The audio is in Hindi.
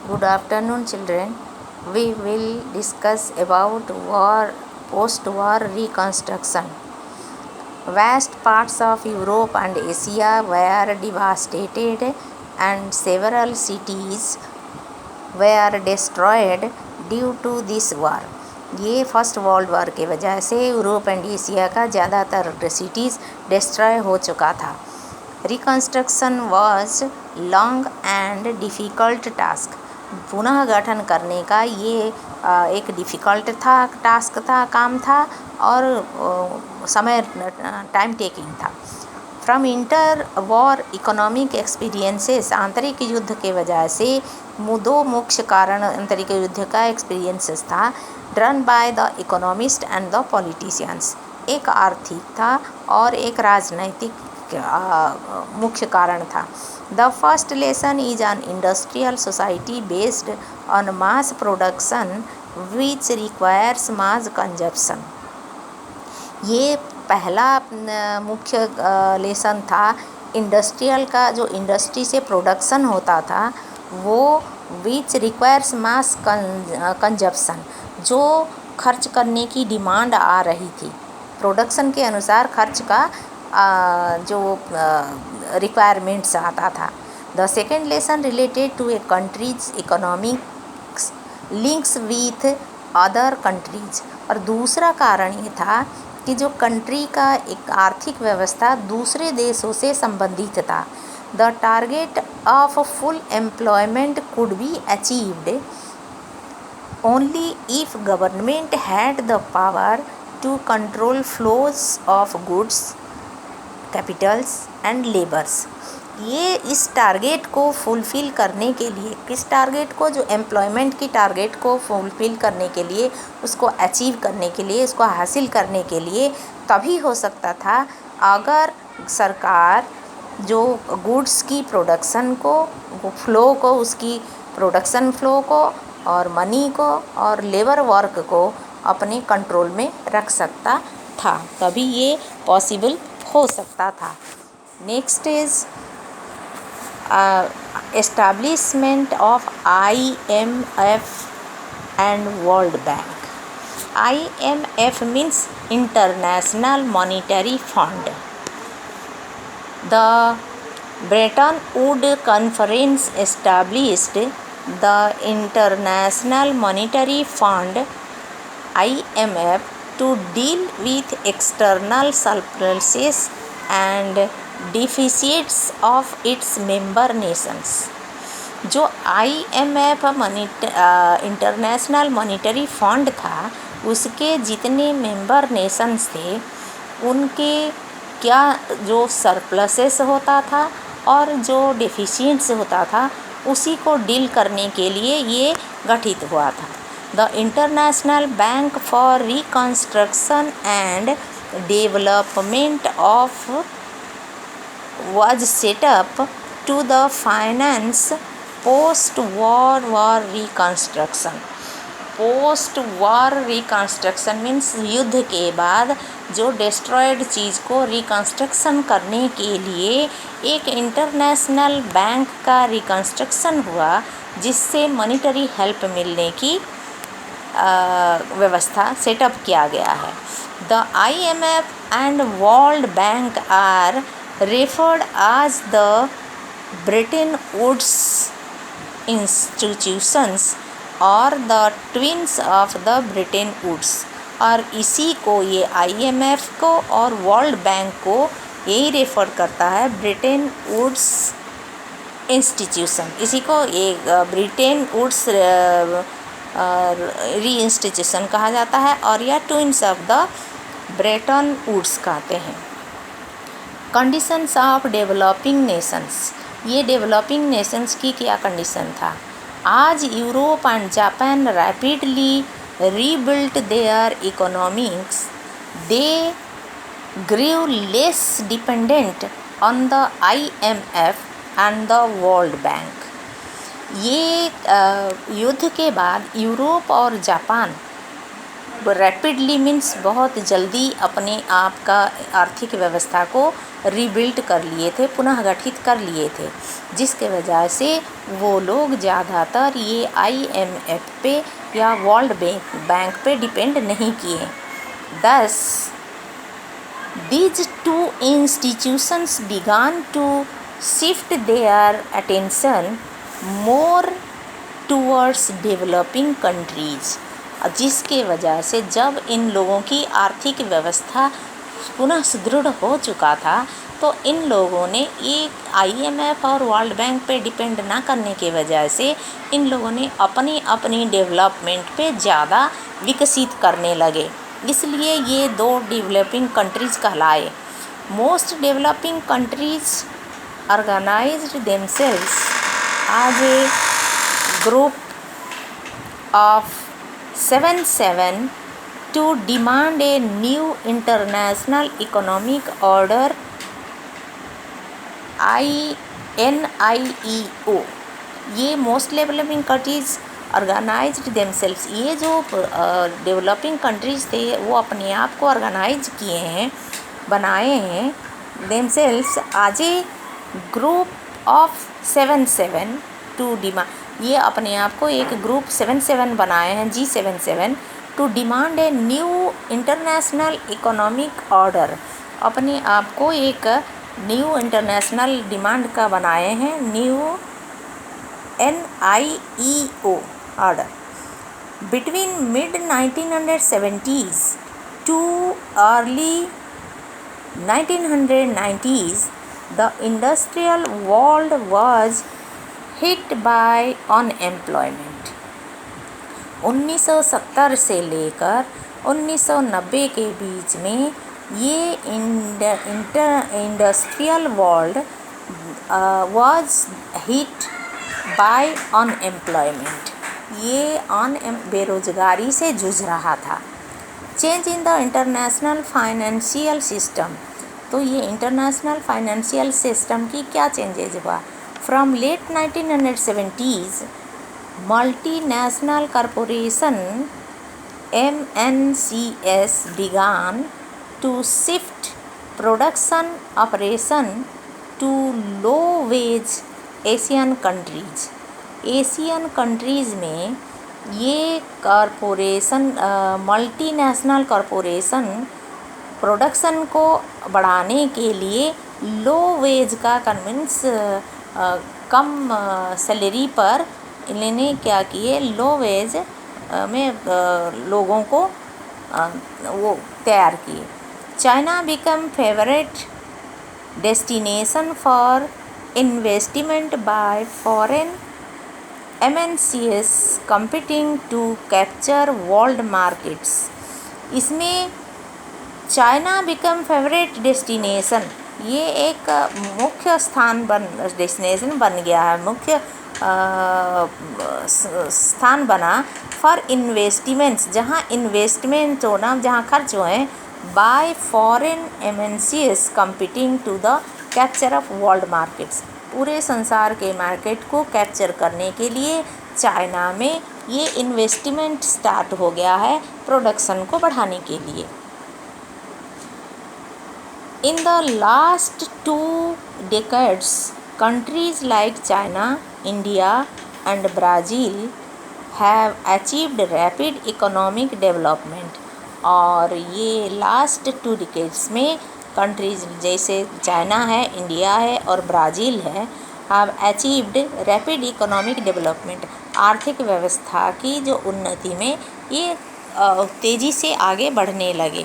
Good afternoon, children. We will discuss about post-war reconstruction. Vast parts of Europe and Asia were devastated, and several cities were destroyed due to this war. ये फर्स्ट वर्ल्ड वॉर के वजह से यूरोप एंड एशिया का ज़्यादातर सिटीज़ डिस्ट्रॉय हो चुका था. Reconstruction was long and difficult task. पुनः गठन करने का ये एक डिफ़िकल्ट टास्क था, काम था, और समय टाइम टेकिंग था. From inter war economic experiences, आंतरिक युद्ध के वजह से दो मुख्य कारण आंतरिक युद्ध का एक्सपीरियंसेस था. Drawn by the economist and the politicians. एक आर्थिक था और एक राजनैतिक मुख्य कारण था. The first lesson is an industrial society based on mass production which requires mass consumption. ये पहला मुख्य लेसन था इंडस्ट्रियल का, जो इंडस्ट्री से प्रोडक्शन होता था वो विच रिक्वायर्स मास कंजप्शन, जो खर्च करने की डिमांड आ रही थी. प्रोडक्शन के अनुसार खर्च का जो रिक्वायरमेंट्स आता था. The second lesson related to a countries economics links with other countries. और दूसरा कारण ये था कि जो कंट्री का एक आर्थिक व्यवस्था दूसरे देशों से संबंधित था. The target of full employment could be achieved only if government had the power to control flows of goods, capitals and labors. ये इस टारगेट को फुलफ़िल करने के लिए, किस टारगेट को, जो एम्प्लॉयमेंट की टारगेट को फुलफ़िल करने के लिए, उसको अचीव करने के लिए, उसको हासिल करने के लिए तभी हो सकता था अगर सरकार जो गुड्स की प्रोडक्शन को, फ्लो को, उसकी प्रोडक्शन फ्लो को और मनी को और लेबर वर्क को अपने कंट्रोल में रख सकता था. तभी ये पॉसिबल हो सकता था. Next is establishment of IMF and World bank. IMF means international monetary fund. The Brayton would conference established the International Monetary Fund IMF to deal with external surpluses and deficits of its member nations. जो IMF इंटरनेशनल मॉनिटरी फंड था, उसके जितने मेंबर नेशंस थे उनके क्या जो सरप्लसेस होता था और जो डेफिशिएंट्स होता था उसी को डील करने के लिए ये गठित हुआ था. The International Bank for Reconstruction and Development of was set up to the finance post war reconstruction. Post war reconstruction means युद्ध के बाद जो डिस्ट्रॉयड चीज़ को रिकन्स्ट्रक्शन करने के लिए एक इंटरनेशनल बैंक का रिकन्स्ट्रक्शन हुआ, जिससे मॉनिटरी हेल्प मिलने की व्यवस्था सेटअप किया गया है. The IMF and World Bank are referred as the Bretton Woods institutions और the twins of the Bretton Woods. और इसी को ये IMF को और वर्ल्ड बैंक को यही रेफ़र करता है, ब्रेटन वुड्स इंस्टीट्यूशन. इसी को एक ब्रेटन वुड्स री इंस्टीट्यूशन कहा जाता है और या twins of the Bretton Woods कहते हैं. Conditions of developing nations. ये डेवलपिंग नेशंस की क्या कंडीशन था? आज Europe and Japan rapidly rebuilt their economics, they grew less dependent on the IMF and the World Bank. ये युद्ध के बाद यूरोप और जापान रैपिडली मीन्स बहुत जल्दी अपने आप का आर्थिक व्यवस्था को रीबिल्ड कर लिए थे, पुनः गठित कर लिए थे, जिसके वजह से वो लोग ज़्यादातर ये IMF पे या वर्ल्ड बैंक पे डिपेंड नहीं किए। Thus, these two institutions began to shift their attention more towards developing countries, जिसके वजह से जब इन लोगों की आर्थिक व्यवस्था पुनः सुदृढ़ हो चुका था तो इन लोगों ने एक IMF और वर्ल्ड बैंक पे डिपेंड ना करने की वजह से इन लोगों ने अपनी अपनी डेवलपमेंट पे ज़्यादा विकसित करने लगे, इसलिए ये दो डेवलपिंग कंट्रीज़ कहलाए। Most developing countries organised themselves as a group of 7 to demand a new international economic order NIEO। ये most developing countries organised themselves, ये जो डेवलपिंग कंट्रीज थे वो अपने आप को ऑर्गेनाइज किए हैं, बनाए हैं themselves as a group of 7 to demand, ये अपने आप को एक ग्रुप 7 बनाए हैं G7 to demand a new international economic order, अपने आप को एक न्यू इंटरनेशनल डिमांड का बनाए हैं new NIEO order. Between mid 1970s to early 1990s the industrial world was hit by unemployment. 1970 से लेकर 1990 के बीच में ये industrial world was hit by unemployment, ये बेरोजगारी से जूझ रहा था। Change in the international financial system, तो ये इंटरनेशनल फाइनेंशियल सिस्टम की क्या चेंजेज हुआ। From late 1970s multinational corporation MNCs began to shift production operation to low wage Asian countries. Asian countries में ये कॉरपोरेशन मल्टीनेशनल कॉरपोरेशन प्रोडक्शन को बढ़ाने के लिए लो वेज का कन्विंस कम सैलरी पर इन्होंने क्या किए, लो वेज में लोगों को वो तैयार किए। China become favourite destination for investment by foreign MNCs competing to capture world markets। इसमें चाइना बिकम फेवरेट डेस्टिनेशन, ये एक मुख्य डेस्टिनेशन बन गया है, मुख्य स्थान बना फॉर इन्वेस्टमेंट्स, जहाँ इन्वेस्टमेंट होना, जहाँ खर्च हुए by foreign MNCs competing to the capture of world markets, पूरे संसार के मार्केट को कैप्चर करने के लिए चाइना में ये इन्वेस्टमेंट स्टार्ट हो गया है प्रोडक्शन को बढ़ाने के लिए। In the last 2 decades countries like China, India and Brazil have achieved rapid economic development। और ये लास्ट 2 decades में कंट्रीज़ जैसे चाइना है, इंडिया है और ब्राज़ील है, have achieved rapid economic development, आर्थिक व्यवस्था की जो उन्नति में ये तेज़ी से आगे बढ़ने लगे।